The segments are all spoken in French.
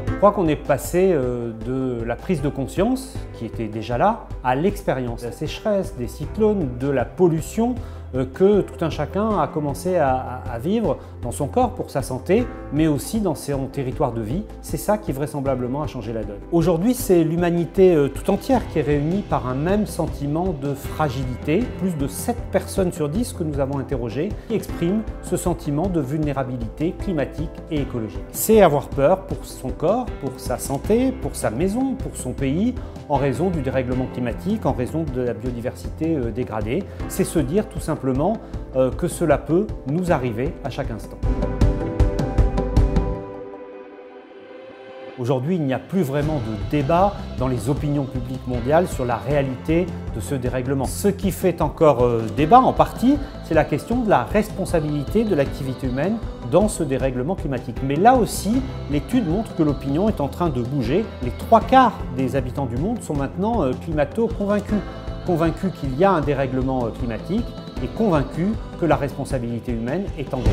Je crois qu'on est passé de la prise de conscience, qui était déjà là, à l'expérience. La sécheresse, des cyclones, de la pollution que tout un chacun a commencé à vivre dans son corps pour sa santé, mais aussi dans son territoire de vie. C'est ça qui vraisemblablement a changé la donne. Aujourd'hui, c'est l'humanité tout entière qui est réunie par un même sentiment de fragilité. Plus de 7 personnes sur 10 que nous avons interrogées qui expriment ce sentiment de vulnérabilité climatique et écologique. C'est avoir peur pour son corps, pour sa santé, pour sa maison, pour son pays, en raison du dérèglement climatique, en raison de la biodiversité dégradée. C'est se dire tout simplement que cela peut nous arriver à chaque instant. Aujourd'hui, il n'y a plus vraiment de débat dans les opinions publiques mondiales sur la réalité de ce dérèglement. Ce qui fait encore débat, en partie, c'est la question de la responsabilité de l'activité humaine dans ce dérèglement climatique. Mais là aussi, l'étude montre que l'opinion est en train de bouger. Les 3/4 des habitants du monde sont maintenant climato-convaincus. Convaincus qu'il y a un dérèglement climatique et convaincus que la responsabilité humaine est engagée.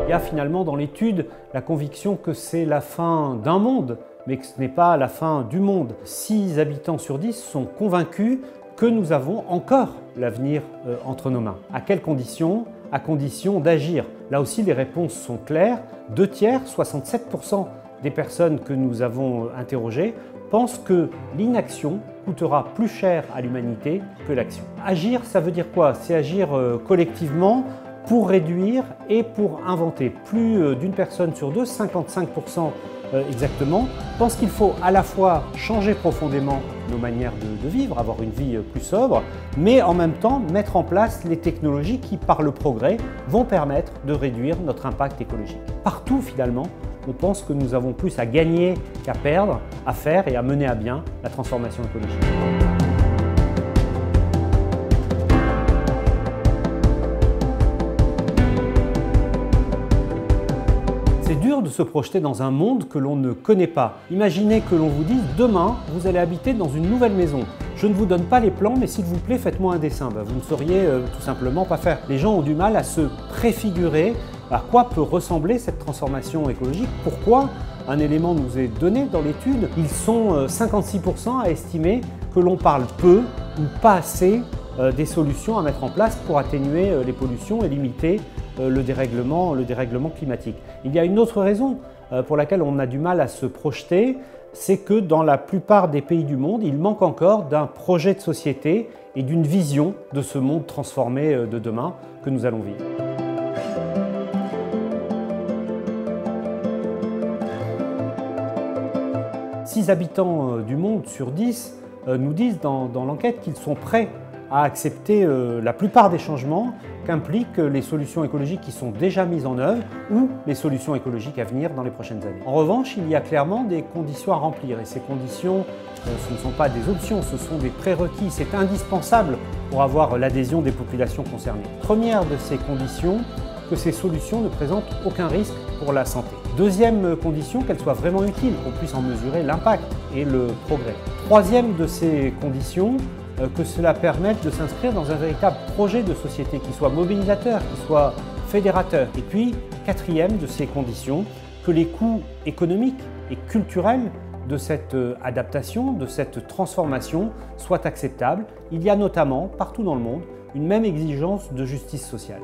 Il y a finalement dans l'étude la conviction que c'est la fin d'un monde, mais que ce n'est pas la fin du monde. 6 habitants sur 10 sont convaincus que nous avons encore l'avenir entre nos mains. À quelles conditions? À condition d'agir. Là aussi, les réponses sont claires. 2/3, 67% des personnes que nous avons interrogées pensent que l'inaction coûtera plus cher à l'humanité que l'action. Agir, ça veut dire quoi? C'est agir collectivement pour réduire et pour inventer. Plus d'une personne sur deux, 55% exactement, pensent qu'il faut à la fois changer profondément nos manières de vivre, avoir une vie plus sobre, mais en même temps mettre en place les technologies qui, par le progrès, vont permettre de réduire notre impact écologique. Partout finalement, on pense que nous avons plus à gagner qu'à perdre, à faire et à mener à bien la transformation écologique. C'est dur de se projeter dans un monde que l'on ne connaît pas. Imaginez que l'on vous dise « Demain, vous allez habiter dans une nouvelle maison. Je ne vous donne pas les plans, mais s'il vous plaît, faites-moi un dessin. » Vous ne sauriez tout simplement pas faire. Les gens ont du mal à se préfigurer à quoi peut ressembler cette transformation écologique. Pourquoi? Un élément nous est donné dans l'étude. Ils sont 56% à estimer que l'on parle peu ou pas assez des solutions à mettre en place pour atténuer les pollutions et limiter le dérèglement climatique. Il y a une autre raison pour laquelle on a du mal à se projeter, c'est que dans la plupart des pays du monde, il manque encore d'un projet de société et d'une vision de ce monde transformé de demain que nous allons vivre. Six habitants du monde sur 10 nous disent dans l'enquête qu'ils sont prêts à accepter la plupart des changements qu'impliquent les solutions écologiques qui sont déjà mises en œuvre ou les solutions écologiques à venir dans les prochaines années. En revanche, il y a clairement des conditions à remplir et ces conditions, ce ne sont pas des options, ce sont des prérequis. C'est indispensable pour avoir l'adhésion des populations concernées. Première de ces conditions, que ces solutions ne présentent aucun risque pour la santé. Deuxième condition, qu'elles soient vraiment utiles, qu'on puisse en mesurer l'impact et le progrès. Troisième de ces conditions, que cela permette de s'inscrire dans un véritable projet de société qui soit mobilisateur, qui soit fédérateur. Et puis, quatrième de ces conditions, que les coûts économiques et culturels de cette adaptation, de cette transformation soient acceptables. Il y a notamment, partout dans le monde, une même exigence de justice sociale.